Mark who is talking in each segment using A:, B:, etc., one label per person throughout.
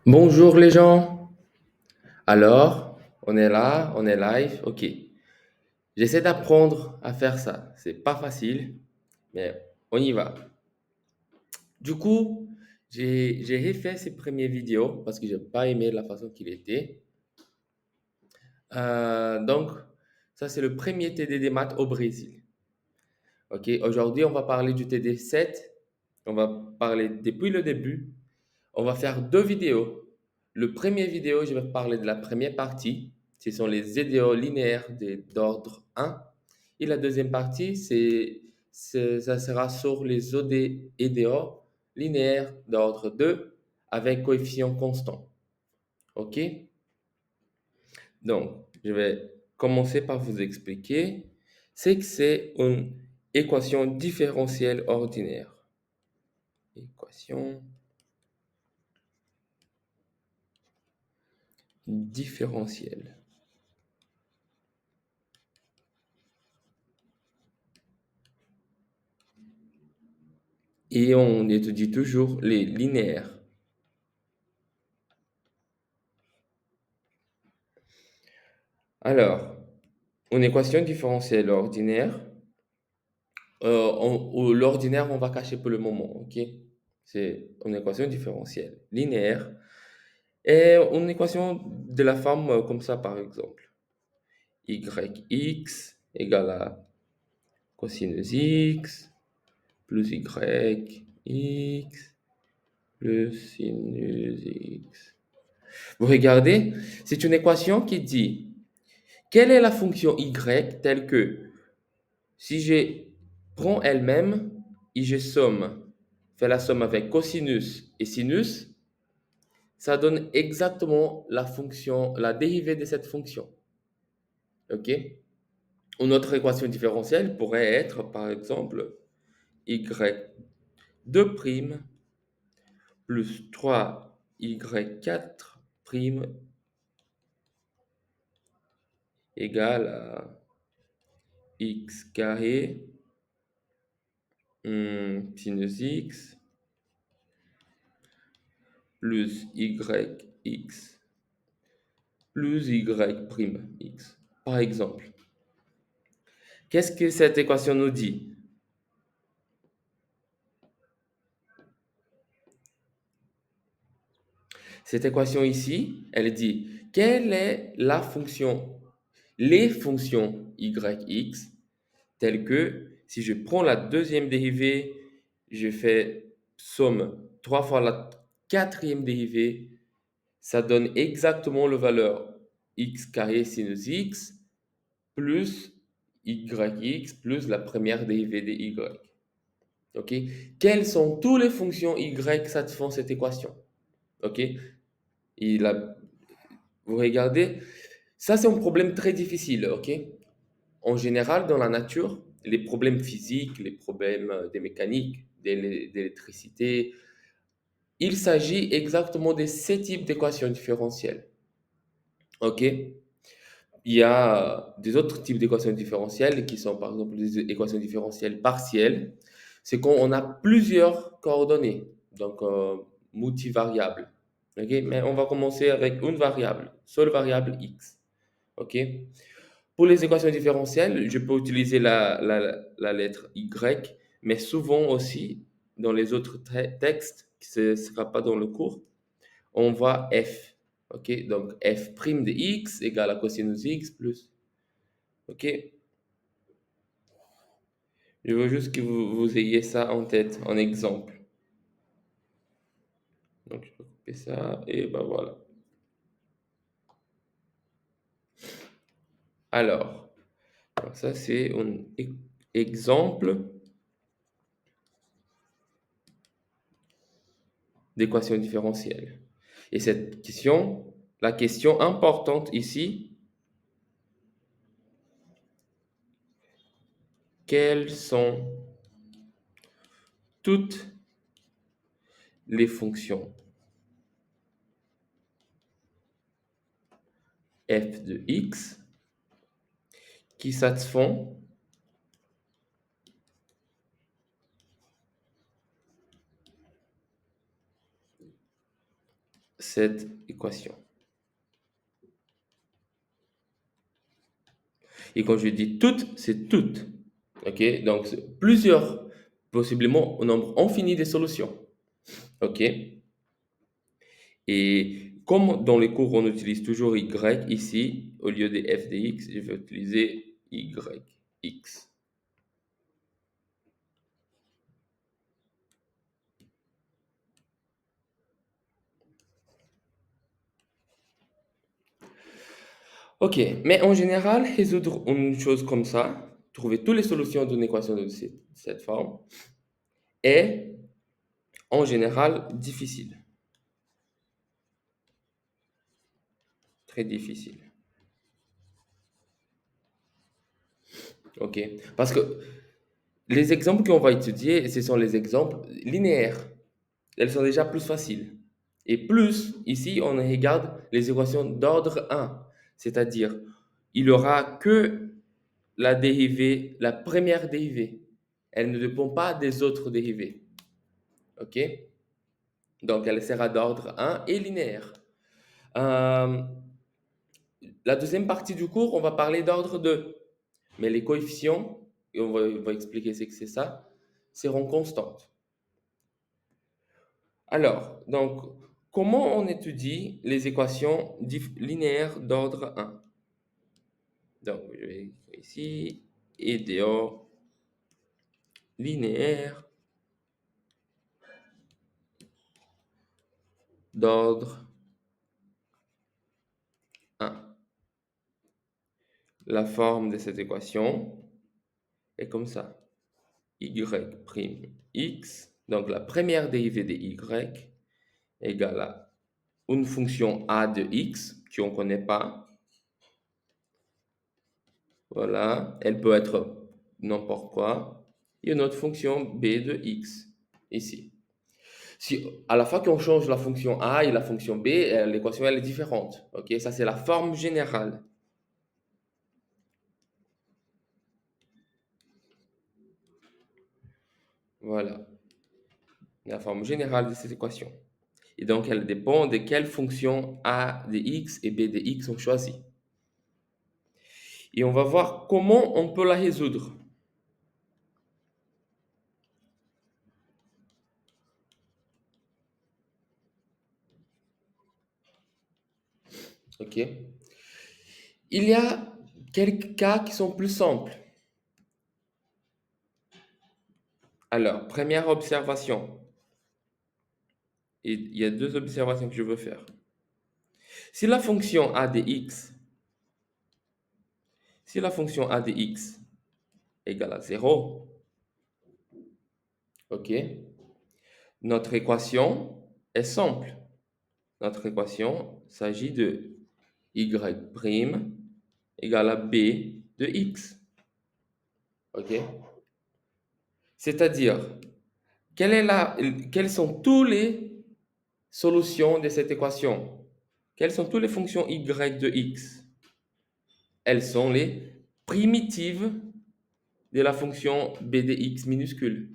A: Bonjour les gens. Alors, on est là, on est live. Ok. J'essaie d'apprendre à faire ça. C'est pas facile, mais on y va. Du coup, j'ai refait ces premières vidéos parce que j'ai pas aimé la façon qu'il était. Donc, ça c'est le premier TD maths au Brésil. Ok. Aujourd'hui, on va parler du TD 7. On va parler depuis le début. On va faire deux vidéos. Le premier vidéo, je vais parler de la première partie. Ce sont les idéaux linéaires d'ordre 1. Et la deuxième partie, ça sera sur les idéaux linéaires d'ordre 2 avec coefficient constant. OK? Donc, je vais commencer par vous expliquer ce que c'est une équation différentielle ordinaire. Équation différentielle. Et on étudie toujours les linéaires. Alors, une équation différentielle ordinaire, l'ordinaire, on va cacher pour le moment, ok? C'est une équation différentielle linéaire. Et une équation de la forme comme ça, par exemple. Yx égale à cosinus x plus yx plus sinus x. Vous regardez, c'est une équation qui dit quelle est la fonction y telle que si je prends elle-même et je fais la somme avec cosinus et sinus, ça donne exactement la fonction, la dérivée de cette fonction. OK? Une autre équation différentielle pourrait être, par exemple, y2' plus 3y4' égale à x carré sinus x plus yx plus y'x, par exemple. Qu'est-ce que cette équation nous dit? Cette équation ici, elle dit quelle est la fonction, les fonctions yx, telles que si je prends la deuxième dérivée, je fais somme 3 fois la quatrième dérivée, ça donne exactement la valeur x carré sinus x plus yx plus la première dérivée de y. OK? Quelles sont toutes les fonctions y satisfont cette équation? OK? Et là, vous regardez, ça c'est un problème très difficile. OK? En général, dans la nature, les problèmes physiques, les problèmes de mécanique, d'électricité, il s'agit exactement de ces types d'équations différentielles. OK? Il y a des autres types d'équations différentielles qui sont par exemple des équations différentielles partielles. C'est quand on a plusieurs coordonnées, donc multivariables. Ok. Mais on va commencer avec une variable, seule variable x. Ok. Pour les équations différentielles, je peux utiliser la lettre y, mais souvent aussi dans les autres textes, qui ne sera pas dans le cours, on voit f. Ok. Donc f' de x égale à cosinus x plus. Ok. Je veux juste que vous ayez ça en tête, en exemple. Donc, je vais couper ça et ben voilà. Alors, ça c'est un exemple d'équation différentielle. Et cette question, la question importante ici, quelles sont toutes les fonctions f de x qui satisfont cette équation. Et quand je dis toutes, c'est toutes. OK? Donc, plusieurs, possiblement au nombre infini de solutions. OK? Et comme dans les cours, on utilise toujours y ici, au lieu de f de x, je vais utiliser yx. OK, mais en général, résoudre une chose comme ça, trouver toutes les solutions d'une équation de cette forme, est en général difficile. Très difficile. OK? Parce que les exemples qu'on va étudier, ce sont les exemples linéaires. Elles sont déjà plus faciles. Et plus, ici, on regarde les équations d'ordre 1, c'est-à-dire, il n'y aura que la dérivée, la première dérivée. Elle ne dépend pas des autres dérivées. OK? Donc, elle sera d'ordre 1 et linéaire. La deuxième partie du cours, on va parler d'ordre 2. Mais les coefficients, et on va expliquer ce que c'est ça, seront constantes. Alors, donc, comment on étudie les équations linéaires d'ordre 1? Donc, je vais écrire ici, idéaux linéaire d'ordre 1. La forme de cette équation est comme ça. y'(x), donc la première dérivée de y, égale à une fonction a de x, qu'on ne connaît pas. Voilà, elle peut être n'importe quoi. Et une autre fonction b de x, ici. Si à la fois qu'on change la fonction a et la fonction b, l'équation elle est différente. Ok, ça c'est la forme générale. Voilà, la forme générale de cette équation. Et donc elle dépend de quelle fonction a de x et b de x on choisit. Et on va voir comment on peut la résoudre. Ok. Il y a quelques cas qui sont plus simples. Alors, première observation. Et il y a deux observations que je veux faire. Si la fonction a de x, si la fonction a de x égale à 0, ok, notre équation est simple. Notre équation s'agit de y' égale à b de x. Ok? C'est-à-dire, quelles sont toutes les solutions de cette équation? Quelles sont toutes les fonctions y de x? Elles sont les primitives de la fonction b de x minuscule.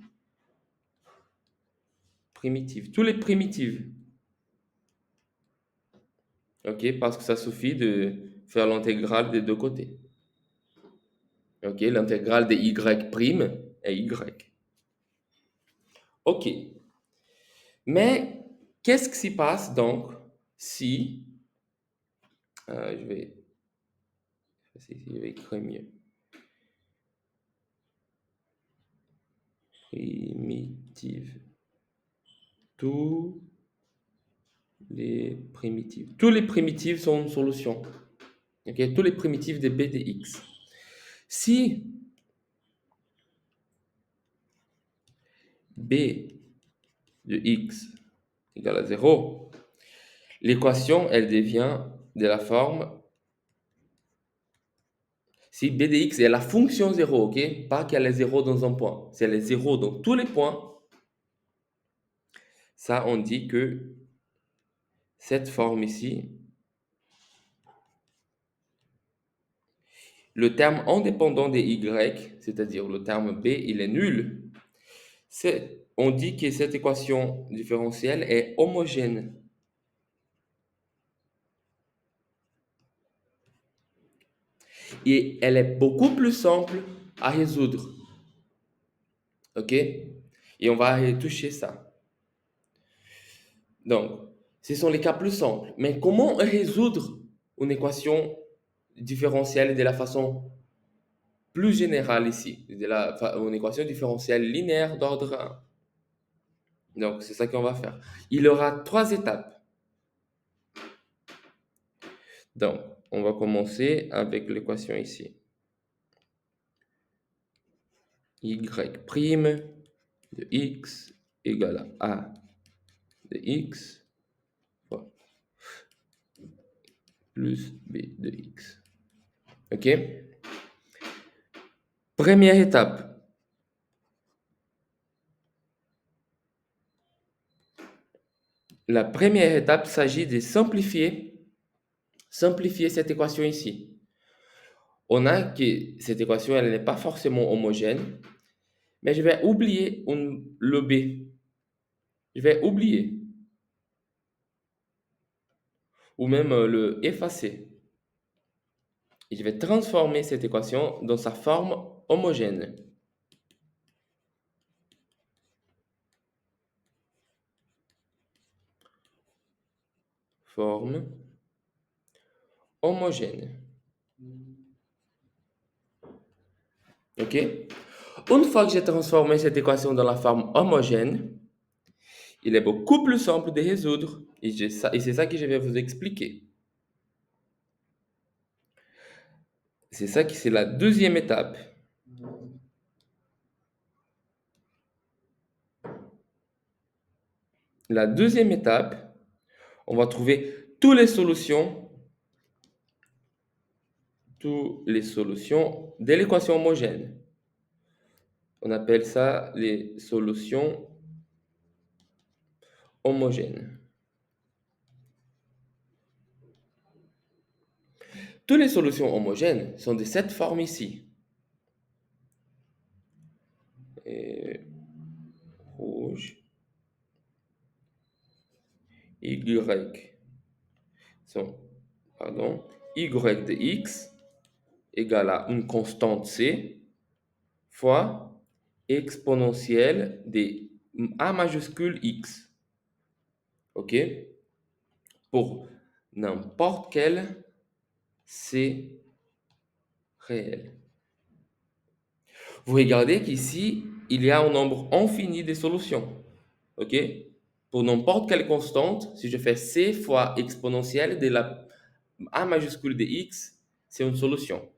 A: Primitives. Toutes les primitives. Ok? Parce que ça suffit de faire l'intégrale des deux côtés. Ok? L'intégrale de y' est y. Ok. Mais qu'est-ce qui se passe donc si, je vais écrire mieux. Primitive. Tous les primitives. Tous les primitives sont une solution. Ok, tous les primitives de b de x. Si b de x égale à 0, l'équation, elle devient de la forme, si b de x est la fonction 0, ok, pas qu'elle est 0 dans un point, si elle est 0 dans tous les points, ça on dit que cette forme ici, le terme indépendant des y, c'est-à-dire le terme b, il est nul. On dit que cette équation différentielle est homogène. et elle est beaucoup plus simple à résoudre. OK? Et on va retoucher ça. Donc, ce sont les cas plus simples. Mais comment résoudre une équation différentielle de la façon plus générale ici, une équation différentielle linéaire d'ordre 1? Donc, c'est ça qu'on va faire. Il y aura 3 étapes. Donc, on va commencer avec l'équation ici. Y' de x égale à a de x fois plus b de x. OK? Première étape. La première étape s'agit de simplifier cette équation ici. On a que cette équation, elle n'est pas forcément homogène, mais je vais oublier le b. Je vais oublier. Ou même le effacer. Et je vais transformer cette équation dans sa forme homogène. Forme homogène. OK? Une fois que j'ai transformé cette équation dans la forme homogène, il est beaucoup plus simple de résoudre. Et c'est ça que je vais vous expliquer. C'est la deuxième étape. La deuxième étape, on va trouver toutes les solutions de l'équation homogène. On appelle ça les solutions homogènes. Toutes les solutions homogènes sont de cette forme ici. Et rouge, y y de x égale à une constante c fois exponentielle de a majuscule x. OK? Pour n'importe quel c réel. Vous regardez qu'ici, il y a un nombre infini de solutions. OK? Pour n'importe quelle constante, si je fais c fois exponentielle de la a majuscule de x, c'est une solution.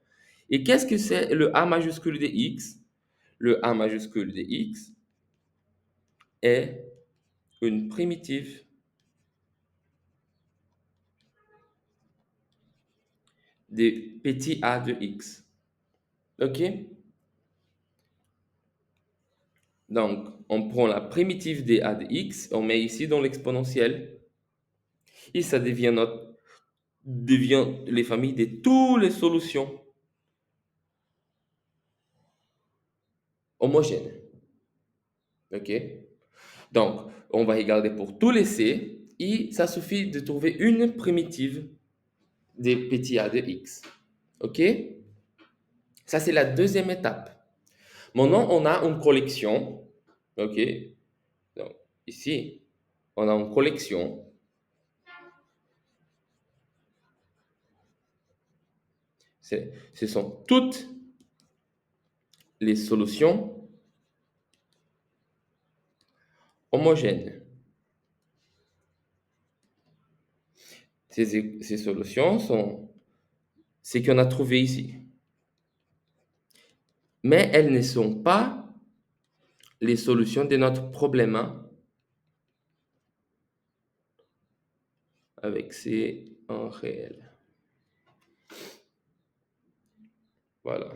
A: Et qu'est-ce que c'est le a majuscule de x? Le a majuscule de x est une primitive de petit a de x. OK? Donc, on prend la primitive de a de x, on met ici dans l'exponentielle, et ça devient les familles de toutes les solutions homogènes. OK? Donc, on va regarder pour tous les c, et ça suffit de trouver une primitive des petits a de x. OK? Ça, c'est la deuxième étape. Maintenant, on a une collection. OK? Donc, ici, on a une collection. Ce sont toutes les solutions homogènes. Ces solutions sont ce qu'on a trouvé ici. Mais elles ne sont pas les solutions de notre problème avec C en réel. Voilà.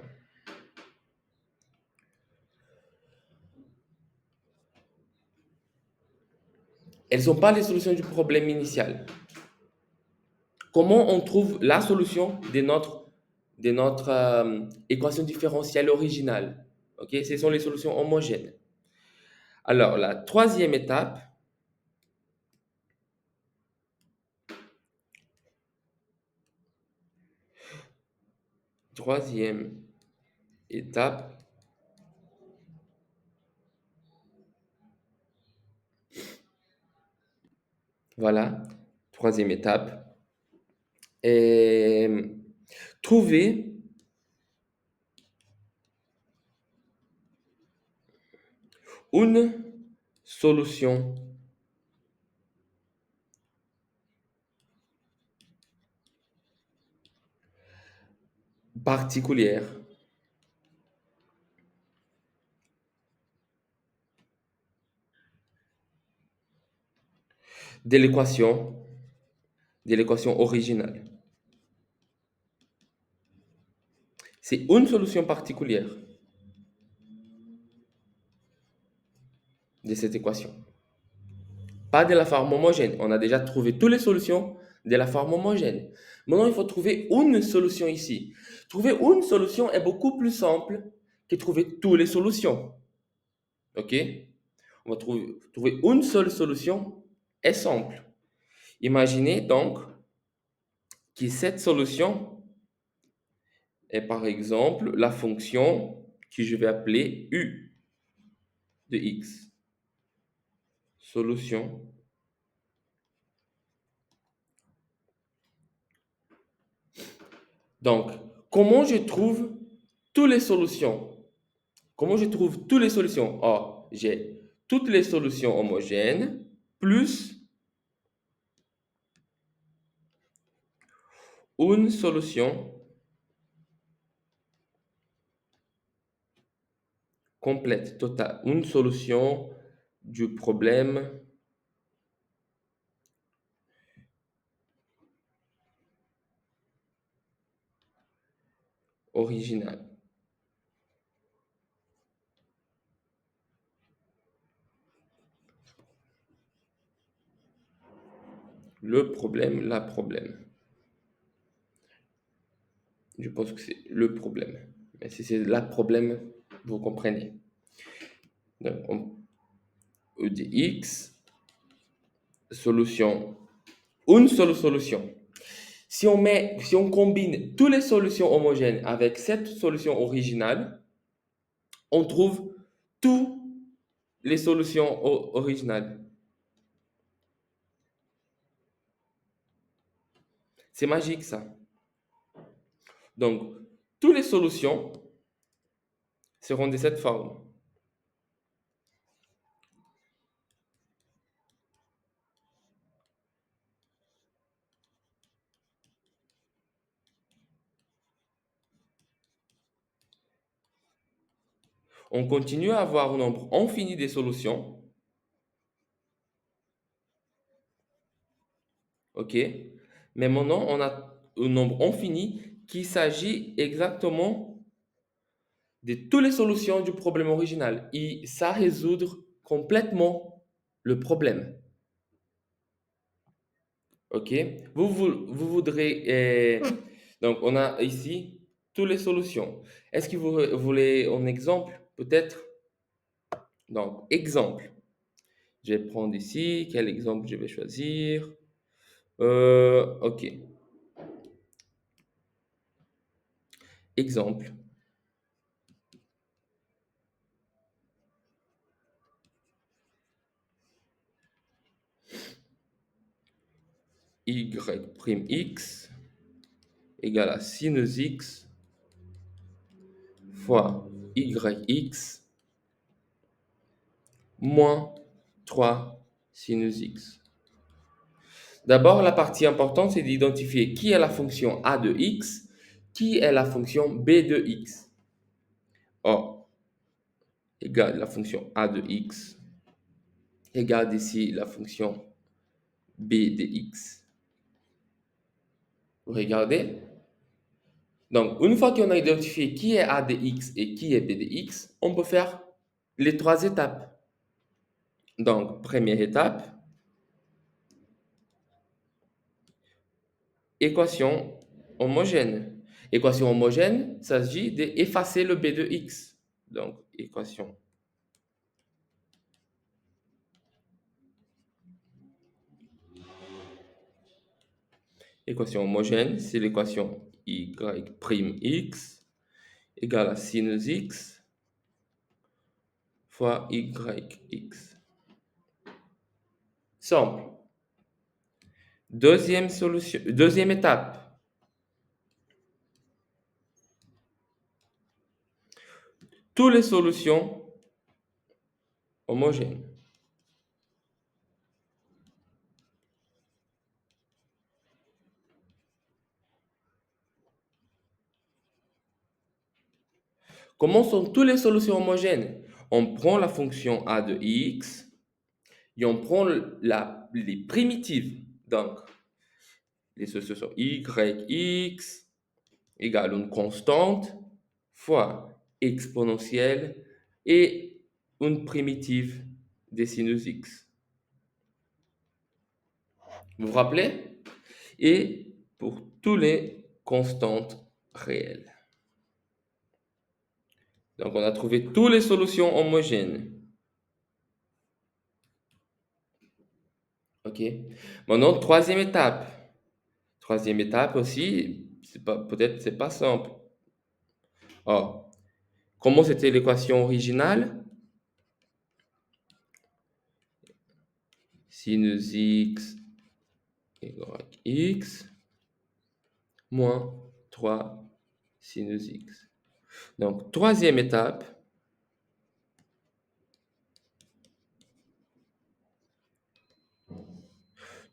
A: Elles ne sont pas les solutions du problème initial. Comment on trouve la solution de notre équation différentielle originale? Ok, ce sont les solutions homogènes. Alors, la troisième étape, Troisième étape, voilà, troisième étape, est trouver une solution particulière de l'équation, de l'équation originale. C'est une solution particulière de cette équation. Pas de la forme homogène. On a déjà trouvé toutes les solutions de la forme homogène. Maintenant, il faut trouver une solution ici. Trouver une solution est beaucoup plus simple que trouver toutes les solutions. OK? On va trouver une seule solution est simple. Imaginez donc que cette solution est par exemple la fonction que je vais appeler u de x. Solution. Donc, comment je trouve toutes les solutions? Comment je trouve toutes les solutions? Oh, j'ai toutes les solutions homogènes plus une solution complète, totale, une solution du problème original. Le problème, la problème. Je pense que c'est le problème. Mais si c'est la problème, vous comprenez. Donc, E de x, solution, une seule solution. Si on combine toutes les solutions homogènes avec cette solution originale, on trouve toutes les solutions originales. C'est magique ça. Donc, toutes les solutions seront de cette forme. On continue à avoir un nombre infini de solutions. OK? Mais maintenant, on a un nombre infini qui s'agit exactement de toutes les solutions du problème original. Et ça résoudre complètement le problème. OK? Vous voudrez... donc, on a ici toutes les solutions. Est-ce que vous voulez un exemple? Peut-être? Donc, exemple. Je vais prendre ici. Quel exemple je vais choisir? OK. Exemple. Y'(x) égale à sinus x fois yx moins 3 sinus x. D'abord, la partie importante, c'est d'identifier qui est la fonction a de x, qui est la fonction b de x. Or, égale la fonction a de x, égale ici la fonction b de x. Vous regardez? Donc, une fois qu'on a identifié qui est a de x et qui est b de x, on peut faire les trois étapes. Donc, première étape, équation homogène. Équation homogène, il s'agit d'effacer le b de x. Donc, équation homogène, c'est l'équation y'(x) égale à sinus x fois yx. Simple. Deuxième solution, deuxième étape. Toutes les solutions homogènes. Comment sont toutes les solutions homogènes? On prend la fonction a de x et on prend les primitives. Donc, les solutions yx égale une constante fois exponentielle et une primitive des sinus x. Vous vous rappelez? Et pour toutes les constantes réelles. Donc, on a trouvé toutes les solutions homogènes. OK. Maintenant, troisième étape. Troisième étape aussi, peut-être c'est pas simple. Oh, comment c'était l'équation originale? Sinus x égale x moins 3 sinus x. Donc, troisième étape,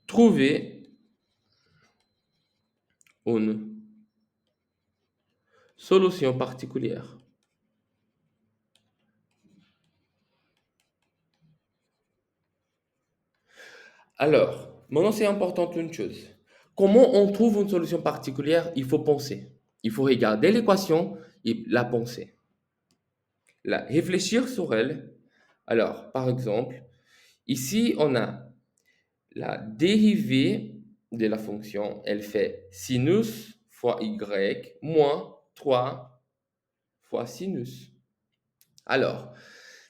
A: trouver une solution particulière. Alors, maintenant c'est important une chose. Comment on trouve une solution particulière? Il faut penser. Il faut regarder l'équation et la penser. Réfléchir sur elle. Alors, par exemple, ici on a la dérivée de la fonction, elle fait sinus fois y moins 3 fois sinus. Alors,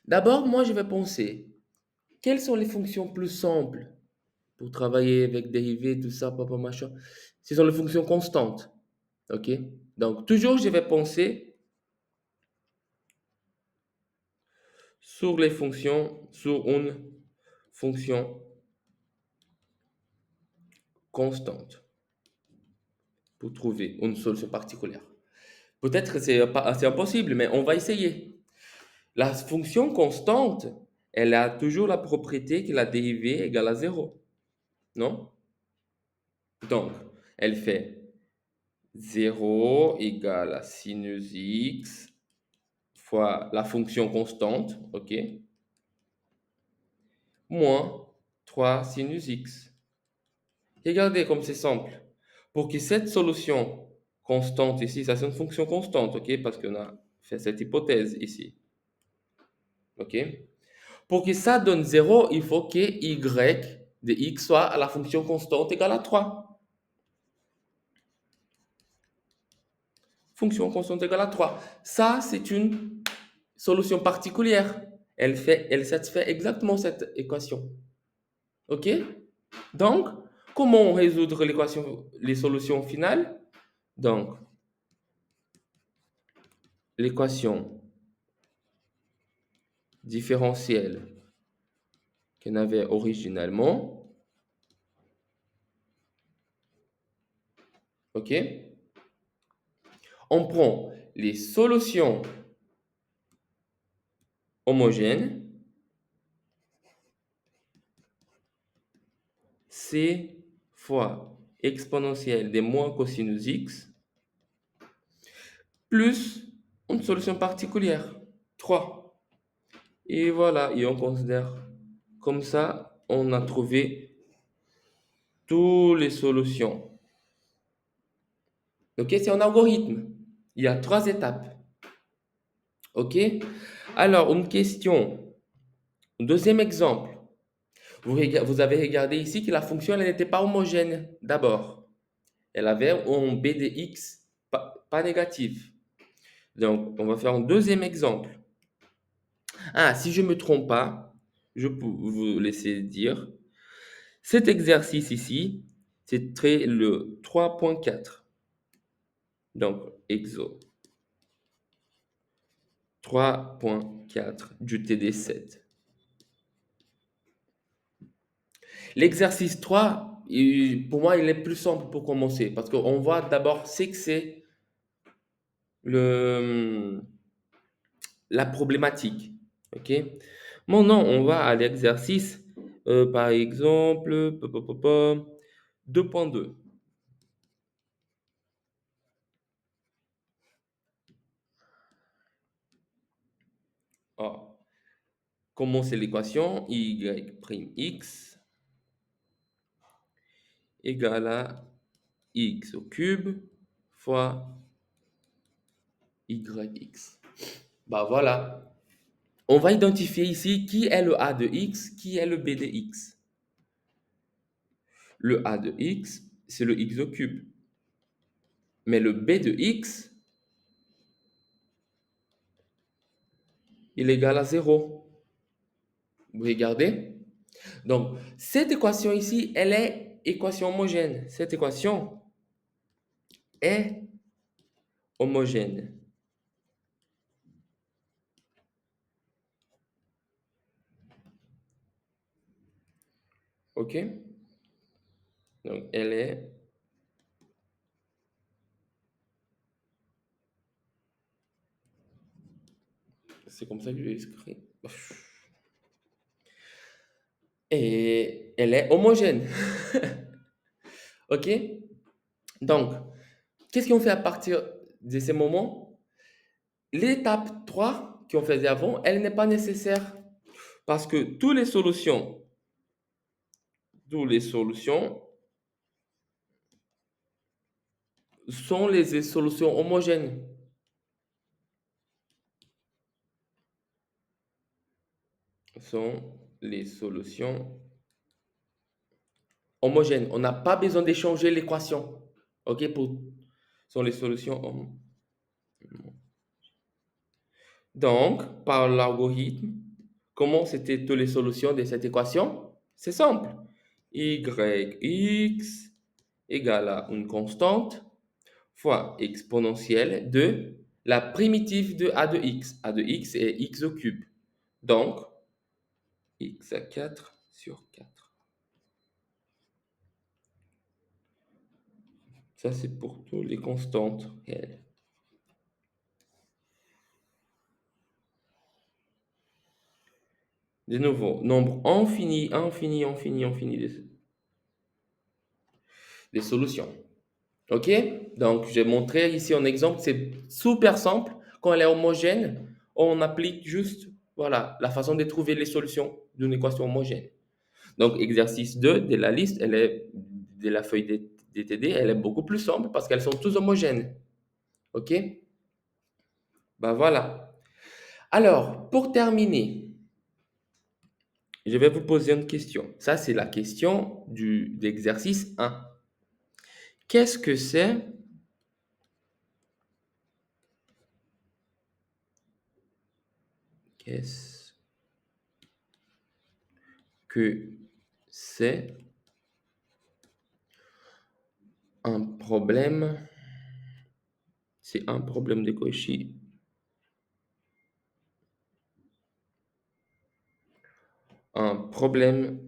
A: d'abord, moi je vais penser, quelles sont les fonctions plus simples pour travailler avec dérivées, tout ça, papa, machin? Ce sont les fonctions constantes. OK? Donc, toujours, je vais penser sur les fonctions, sur une fonction constante pour trouver une solution particulière. Peut-être que c'est impossible, mais on va essayer. La fonction constante, elle a toujours la propriété que la dérivée égale à 0. Non? Donc, elle fait 0 égale à sinus x fois la fonction constante, ok, moins 3 sinus x. Regardez comme c'est simple. Pour que cette solution constante ici, ça c'est une fonction constante, ok, parce qu'on a fait cette hypothèse ici. Ok? Pour que ça donne 0, il faut que y de x soit à la fonction constante égale à 3. Fonction constante égale à 3. Ça, c'est une solution particulière. Elle satisfait exactement cette équation. OK? Donc, comment résoudre l'équation, les solutions finales? Donc, l'équation différentielle qu'on avait originellement. OK? On prend les solutions homogènes. C fois exponentielle des moins cosinus x plus une solution particulière, 3. Et voilà, et on considère comme ça, on a trouvé toutes les solutions. Ok, c'est un algorithme. Il y a 3 étapes. Ok, alors une question. Deuxième exemple. Vous avez regardé ici que la fonction elle n'était pas homogène d'abord. Elle avait un b de x pas négatif. Donc, on va faire un deuxième exemple. Ah, si je ne me trompe pas, je peux vous laisser dire. Cet exercice ici, c'est le 3.4. Donc, exo 3.4 du TD7. L'exercice 3, pour moi, il est plus simple pour commencer parce qu'on voit d'abord ce que c'est le, la problématique. OK? Maintenant, on va à l'exercice, par exemple, 2.2. Ah, comment c'est l'équation? Y'(x) égale à x au cube fois yx. Bah voilà. On va identifier ici qui est le a de x, qui est le b de x. Le a de x, c'est le x au cube. Mais le b de x, il est égal à 0. Vous regardez? Donc, cette équation ici, elle est équation homogène. Cette équation est homogène. OK? Donc, elle est... C'est comme ça que je l'ai écrit. Et elle est homogène. OK? Donc, qu'est-ce qu'on fait à partir de ces moments? L'étape 3 qu'on faisait avant, elle n'est pas nécessaire parce que toutes les solutions sont les solutions homogènes. Sont les solutions homogènes. On n'a pas besoin d'échanger l'équation. OK? Sont les solutions homogènes. Donc, par l'algorithme, comment c'était toutes les solutions de cette équation? C'est simple. Yx égale à une constante fois exponentielle de la primitive de a de x. A de x est x au cube. Donc, x à 4 sur 4. Ça, c'est pour toutes les constantes réelles. De nouveau, nombre infini des solutions. OK? Donc, j'ai montré ici un exemple, c'est super simple. Quand elle est homogène, on applique juste, voilà, la façon de trouver les solutions d'une équation homogène. Donc, exercice 2 de la liste, elle est, de la feuille DTD, elle est beaucoup plus simple parce qu'elles sont toutes homogènes. OK? Ben voilà. Alors, pour terminer, je vais vous poser une question. Ça, c'est la question d'exercice 1. Qu'est-ce que c'est Qu'est-ce que c'est un problème? C'est un problème de Cauchy. Un problème.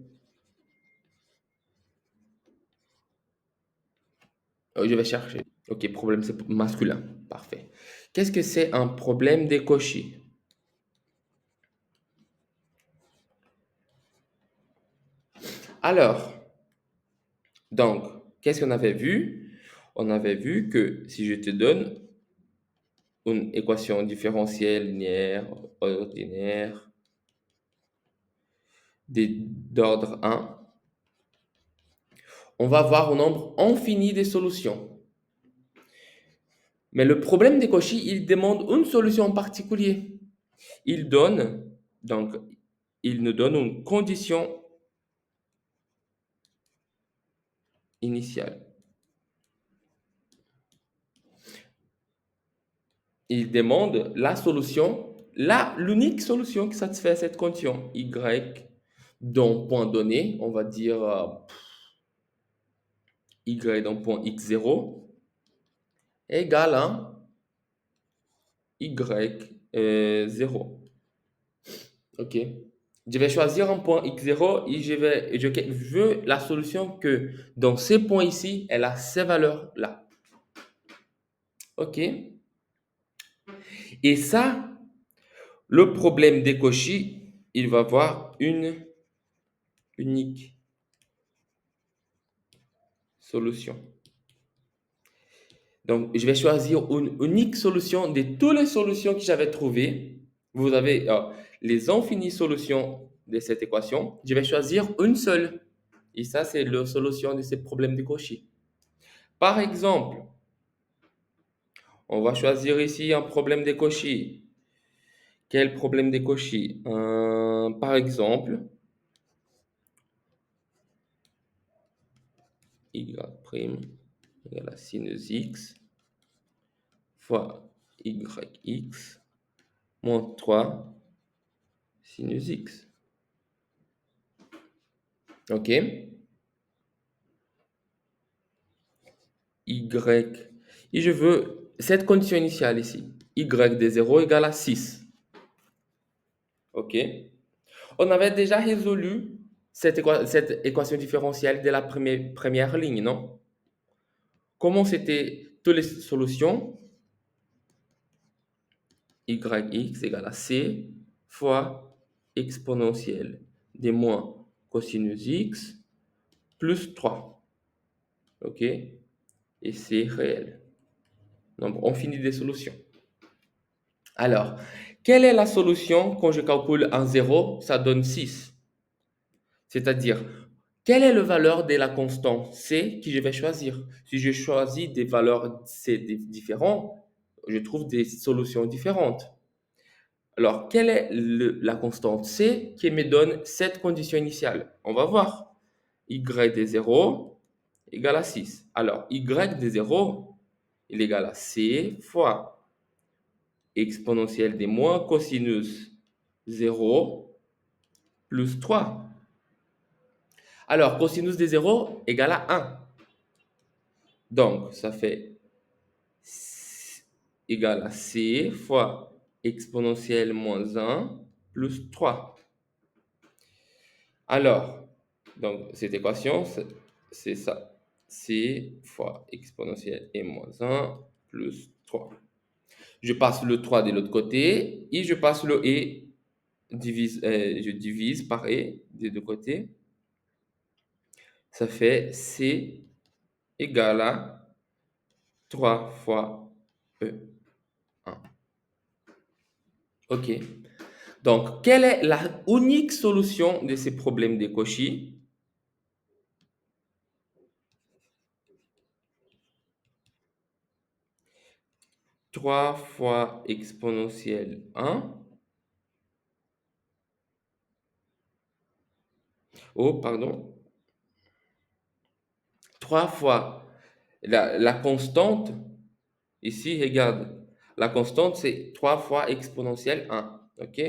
A: Je vais chercher. Ok, problème, c'est masculin. Parfait. Qu'est-ce que c'est un problème de Cauchy? Alors, donc, qu'est-ce qu'on avait vu? On avait vu que si je te donne une équation différentielle linéaire ordinaire d'ordre 1, on va avoir un nombre infini de solutions. Mais le problème de Cauchy, il demande une solution en particulier. Il donne, donc, il nous donne une condition initiale. Il demande la solution, l'unique solution qui satisfait cette condition, y, d'un point donné, on va dire y d'un point x0 égale à y 0. OK. Je vais choisir un point x0 et je veux la solution que dans ces points ici, elle a ces valeurs-là. OK. Et ça, le problème des Cauchy, il va avoir une unique solution. Donc, je vais choisir une unique solution de toutes les solutions que j'avais trouvées. Vous avez les infinies solutions de cette équation. Je vais choisir une seule. Et ça, c'est la solution de ce problème de Cauchy. Par exemple, on va choisir ici un problème de Cauchy. Quel problème de Cauchy? Par exemple, y' égale à sinus x fois yx moins 3 sinus x. OK? Y. Et je veux cette condition initiale ici. Y de 0 égale à 6. OK? On avait déjà résolu cette équation différentielle de la première ligne, non? Comment c'était toutes les solutions? Yx égale à c fois exponentielle de moins cosinus x plus 3. OK? Et c'est réel. Donc, on finit des solutions. Alors, quelle est la solution quand je calcule en 0? Ça donne 6. C'est-à-dire, quelle est la valeur de la constante C que je vais choisir? Si je choisis des valeurs C différentes, je trouve des solutions différentes. Alors, quelle est la constante C qui me donne cette condition initiale? On va voir. Y de 0 égale à 6. Alors, Y de 0, il est égal à C fois exponentielle de moins cosinus 0 plus 3. Alors, cosinus de 0 égale à 1. Donc, ça fait égal à C fois exponentielle moins 1 plus 3. Alors, donc, cette équation, c'est ça. C fois exponentielle et moins 1 plus 3. Je passe le 3 de l'autre côté et je passe le et, je divise par et des deux côtés. Ça fait C égale à 3 fois E. 1. OK. Donc, quelle est la unique solution de ces problèmes de Cauchy? Trois fois exponentielle 1. Oh, pardon. 3 fois la constante. Ici, regarde. La constante, c'est 3 fois exponentielle 1. OK?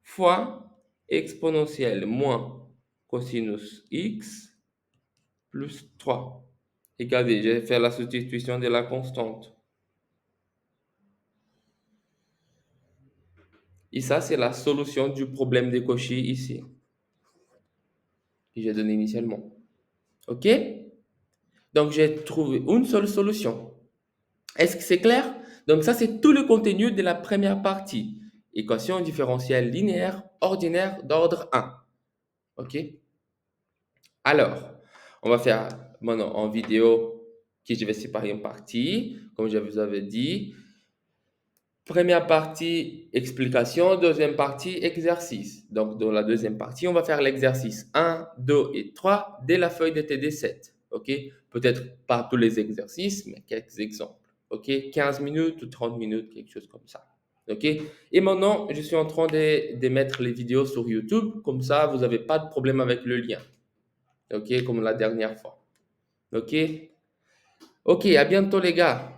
A: Fois exponentielle moins cosinus x plus 3. Regardez, je vais faire la substitution de la constante. Et ça, c'est la solution du problème de Cauchy ici, que j'ai donné initialement. OK? Donc, j'ai trouvé une seule solution. Est-ce que c'est clair? Donc, ça, c'est tout le contenu de la première partie. Équation différentielle linéaire ordinaire d'ordre 1. OK? Alors, on va faire maintenant en vidéo que je vais séparer en partie, comme je vous avais dit. Première partie, explication. Deuxième partie, exercice. Donc, dans la deuxième partie, on va faire l'exercice 1, 2 et 3 de la feuille de TD7. OK? Peut-être pas tous les exercices, mais quelques exemples. OK? 15 minutes ou 30 minutes, quelque chose comme ça. OK? Et maintenant, je suis en train de mettre les vidéos sur YouTube. Comme ça, vous n'avez pas de problème avec le lien. OK? Comme la dernière fois. OK? OK, à bientôt les gars.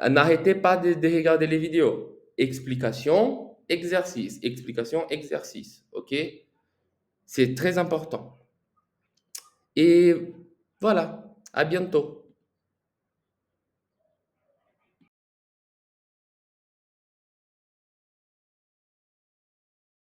A: N'arrêtez pas de regarder les vidéos. Explication, exercice. Explication, exercice. OK? C'est très important. Et voilà, à bientôt.